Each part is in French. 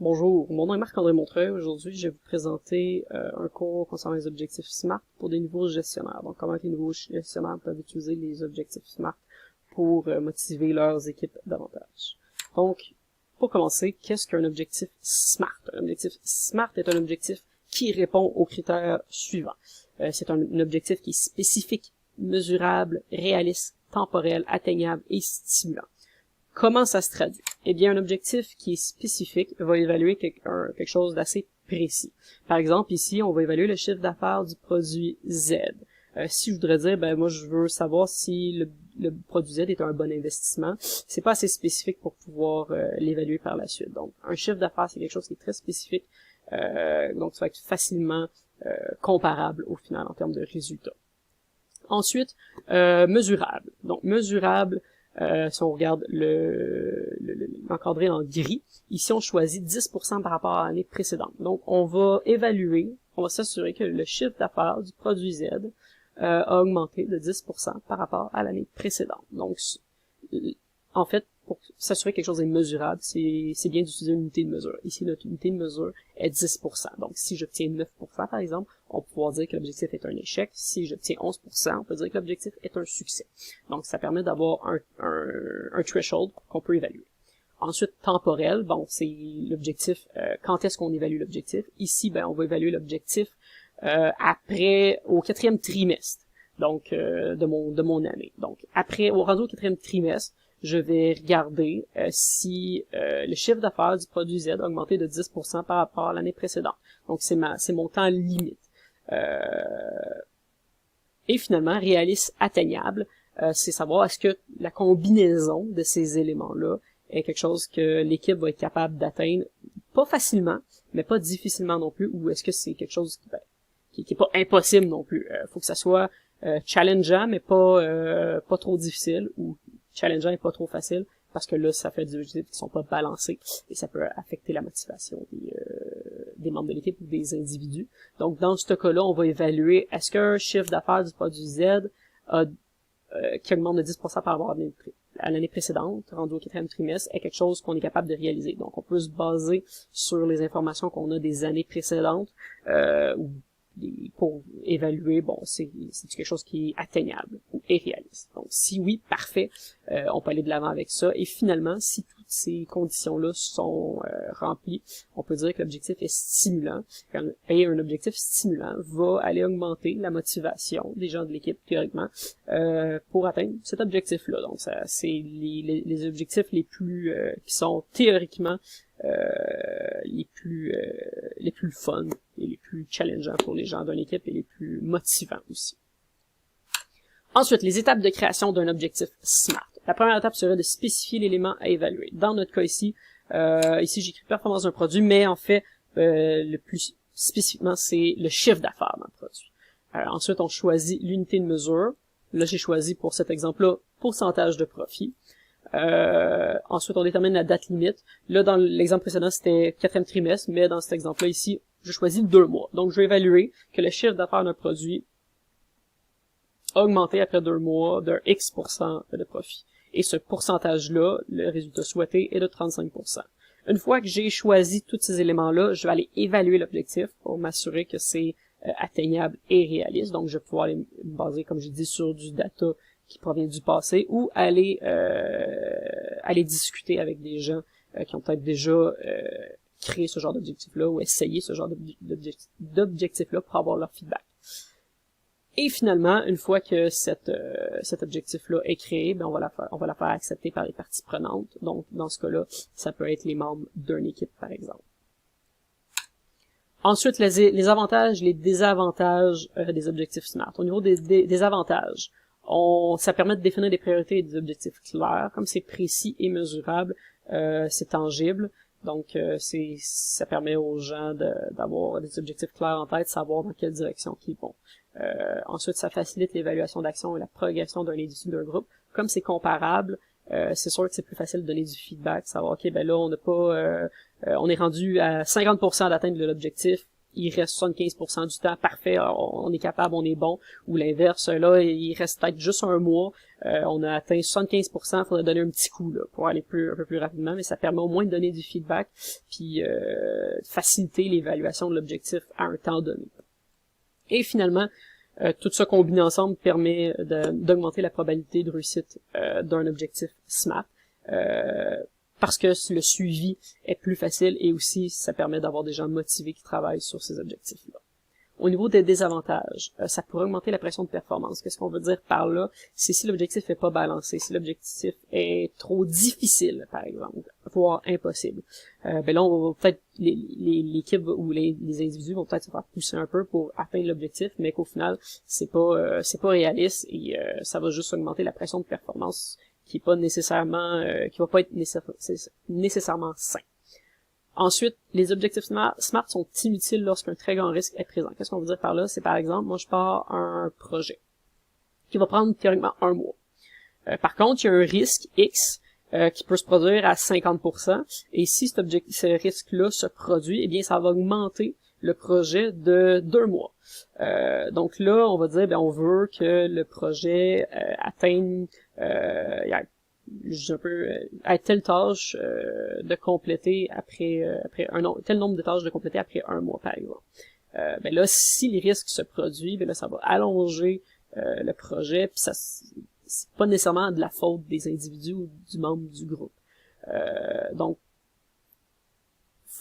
Bonjour, mon nom est Marc-André Montreuil. Aujourd'hui, je vais vous présenter un cours concernant les objectifs SMART pour des nouveaux gestionnaires. Donc, comment les nouveaux gestionnaires peuvent utiliser les objectifs SMART pour motiver leurs équipes davantage. Donc, pour commencer, qu'est-ce qu'un objectif SMART? Un objectif SMART est un objectif qui répond aux critères suivants. C'est un objectif qui est spécifique, mesurable, réaliste, temporel, atteignable et stimulant. Comment ça se traduit? Eh bien, un objectif qui est spécifique va évaluer quelque chose d'assez précis. Par exemple, ici, on va évaluer le chiffre d'affaires du produit Z. Si je voudrais dire, moi, je veux savoir si le produit Z est un bon investissement, c'est pas assez spécifique pour pouvoir l'évaluer par la suite. Donc, un chiffre d'affaires, c'est quelque chose qui est très spécifique, donc ça va être facilement comparable au final en termes de résultats. Ensuite, mesurable. Donc, mesurable, si on regarde l'encadré en gris, ici on choisit 10% par rapport à l'année précédente. Donc on va évaluer, on va s'assurer que le chiffre d'affaires du produit Z a augmenté de 10% par rapport à l'année précédente. Donc en fait, pour s'assurer que quelque chose est mesurable, c'est bien d'utiliser une unité de mesure. Ici, notre unité de mesure est 10%. Donc, si j'obtiens 9%, par exemple, on peut pouvoir dire que l'objectif est un échec. Si j'obtiens 11%, on peut dire que l'objectif est un succès. Donc, ça permet d'avoir un threshold qu'on peut évaluer. Ensuite, temporel, c'est l'objectif, quand est-ce qu'on évalue l'objectif? Ici, on va évaluer l'objectif au 4e trimestre, donc de mon année. Donc, au rendu au 4e trimestre, je vais regarder si le chiffre d'affaires du produit Z a augmenté de 10% par rapport à l'année précédente. Donc, c'est mon temps limite. Et finalement, réaliste atteignable, c'est savoir est-ce que la combinaison de ces éléments-là est quelque chose que l'équipe va être capable d'atteindre, pas facilement, mais pas difficilement non plus, ou est-ce que c'est quelque chose qui est pas impossible non plus. Faut que ça soit challengeant, mais pas trop difficile, ou challengeant et pas trop facile, parce que là, ça fait des objectifs qui sont pas balancés, et ça peut affecter la motivation des membres de l'équipe ou des individus. Donc, dans ce cas-là, on va évaluer, est-ce qu'un chiffre d'affaires du produit Z qui augmente de 10% par rapport à l'année précédente, rendu au 4e trimestre, est quelque chose qu'on est capable de réaliser. Donc, on peut se baser sur les informations qu'on a des années précédentes, pour évaluer, c'est quelque chose qui est atteignable ou est réaliste. Donc, si oui, parfait, on peut aller de l'avant avec ça. Et finalement, si toutes ces conditions-là sont remplies, on peut dire que l'objectif est stimulant. Et un objectif stimulant va aller augmenter la motivation des gens de l'équipe, théoriquement, pour atteindre cet objectif-là. Donc, ça, c'est les objectifs les plus qui sont théoriquement les plus fun et les plus challengeants pour les gens d'une équipe et les plus motivants aussi. Ensuite, les étapes de création d'un objectif SMART. La première étape serait de spécifier l'élément à évaluer. Dans notre cas ici j'écris performance d'un produit, mais en fait, le plus spécifiquement, c'est le chiffre d'affaires d'un produit. Ensuite, on choisit l'unité de mesure. Là, j'ai choisi pour cet exemple-là pourcentage de profit. Ensuite, on détermine la date limite. Là, dans l'exemple précédent, c'était 4e trimestre, mais dans cet exemple-là ici, je choisis 2 mois. Donc, je vais évaluer que le chiffre d'affaires d'un produit a augmenté après 2 mois d'un X% de profit. Et ce pourcentage-là, le résultat souhaité est de 35%. Une fois que j'ai choisi tous ces éléments-là, je vais aller évaluer l'objectif pour m'assurer que c'est atteignable et réaliste. Donc, je vais pouvoir aller me baser, comme j'ai dit, sur du data qui provient du passé, ou aller discuter avec des gens qui ont peut-être déjà créé ce genre d'objectif-là ou essayé ce genre d'objectif-là pour avoir leur feedback. Et finalement, une fois que cet objectif-là est créé, on va la faire accepter par les parties prenantes. Donc, dans ce cas-là, ça peut être les membres d'une équipe, par exemple. Ensuite, les avantages, les désavantages des objectifs SMART. Au niveau des avantages, ça permet de définir des priorités et des objectifs clairs. Comme c'est précis et mesurable, c'est tangible. Donc, ça permet aux gens d'avoir des objectifs clairs en tête, savoir dans quelle direction ils vont. Ensuite, ça facilite l'évaluation d'action et la progression d'un individu d'un groupe. Comme c'est comparable, c'est sûr que c'est plus facile de donner du feedback, savoir, là, on est rendu à 50% d'atteinte de l'objectif, il reste 75% du temps, parfait, on est capable, on est bon, ou l'inverse, là, il reste peut-être juste un mois, on a atteint 75%, il faudrait donner un petit coup, là, pour aller un peu plus rapidement, mais ça permet au moins de donner du feedback, puis faciliter l'évaluation de l'objectif à un temps donné. Et finalement, tout ça combiné ensemble permet d'augmenter la probabilité de réussite d'un objectif SMART, parce que le suivi est plus facile et aussi ça permet d'avoir des gens motivés qui travaillent sur ces objectifs-là. Au niveau des désavantages, ça pourrait augmenter la pression de performance. Qu'est-ce qu'on veut dire par là? C'est si l'objectif est pas balancé, si l'objectif est trop difficile, par exemple, voire impossible. Ben là, on va peut-être l'équipe ou les individus vont peut-être se faire pousser un peu pour atteindre l'objectif, mais qu'au final, c'est pas réaliste et ça va juste augmenter la pression de performance qui est pas nécessairement qui va pas être nécessairement sain. Ensuite, les objectifs SMART sont inutiles lorsqu'un très grand risque est présent. Qu'est-ce qu'on veut dire par là? C'est par exemple, moi je pars un projet qui va prendre théoriquement un mois. Par contre, il y a un risque X qui peut se produire à 50%, et si ce risque-là se produit, eh bien ça va augmenter le projet de 2 mois. Donc là, on va dire, ben on veut que le projet atteigne à telle tâche de compléter après tel nombre de tâches de compléter après un mois, par exemple. Ben là, si les risques se produisent, ben là, ça va allonger le projet, puis ça c'est pas nécessairement de la faute des individus ou du membre du groupe. Donc,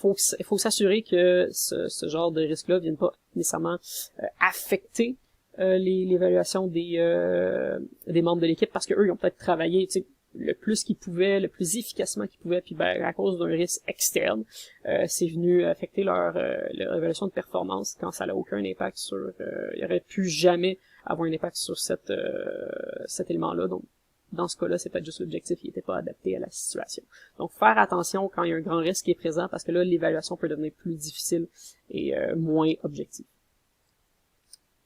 il faut s'assurer que ce genre de risque-là vienne pas nécessairement affecter l'évaluation des membres de l'équipe, parce que eux ils ont peut-être travaillé, tu sais, le plus qu'ils pouvaient, le plus efficacement qu'ils pouvaient, puis ben, à cause d'un risque externe, c'est venu affecter leur évaluation de performance quand ça n'a aucun impact sur... il aurait pu jamais avoir un impact sur cet élément-là. Donc, dans ce cas-là, c'est peut-être juste l'objectif qui n'était pas adapté à la situation. Donc, faire attention quand il y a un grand risque qui est présent, parce que là, l'évaluation peut devenir plus difficile et moins objective.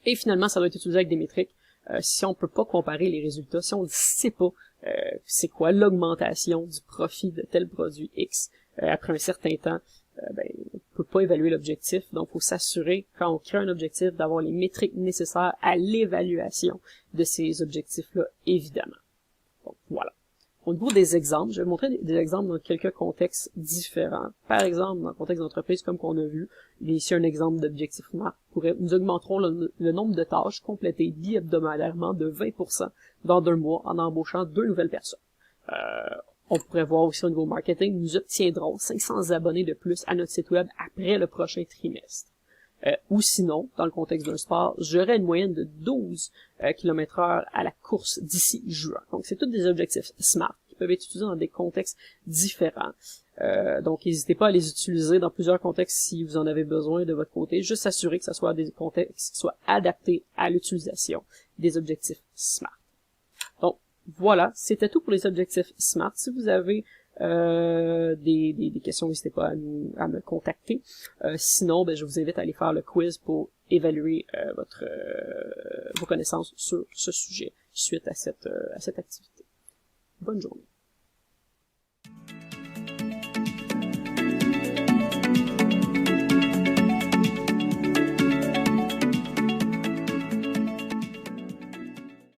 Et finalement, ça doit être utilisé avec des métriques. Si on peut pas comparer les résultats, si on ne sait pas c'est quoi l'augmentation du profit de tel produit X après un certain temps, ben, on peut pas évaluer l'objectif. Donc, il faut s'assurer, quand on crée un objectif, d'avoir les métriques nécessaires à l'évaluation de ces objectifs-là, évidemment. Donc, voilà. Au niveau des exemples, je vais vous montrer des exemples dans quelques contextes différents. Par exemple, dans le contexte d'entreprise, comme qu'on a vu, il y a ici un exemple d'objectif SMART. Nous augmenterons le nombre de tâches complétées bi-hebdomadairement de 20% dans 2 mois en embauchant 2 nouvelles personnes. On pourrait voir aussi au niveau marketing, nous obtiendrons 500 abonnés de plus à notre site web après le prochain trimestre. Ou sinon, dans le contexte d'un sport, j'aurais une moyenne de 12 km/h à la course d'ici juin. Donc, c'est tous des objectifs SMART qui peuvent être utilisés dans des contextes différents. Donc, n'hésitez pas à les utiliser dans plusieurs contextes si vous en avez besoin de votre côté. Juste s'assurer que ce soit des contextes qui soient adaptés à l'utilisation des objectifs SMART. Donc, voilà, c'était tout pour les objectifs SMART. Si vous avez des questions, n'hésitez pas à me contacter. Sinon, ben, je vous invite à aller faire le quiz pour évaluer vos connaissances sur ce sujet suite à cette activité. Bonne journée.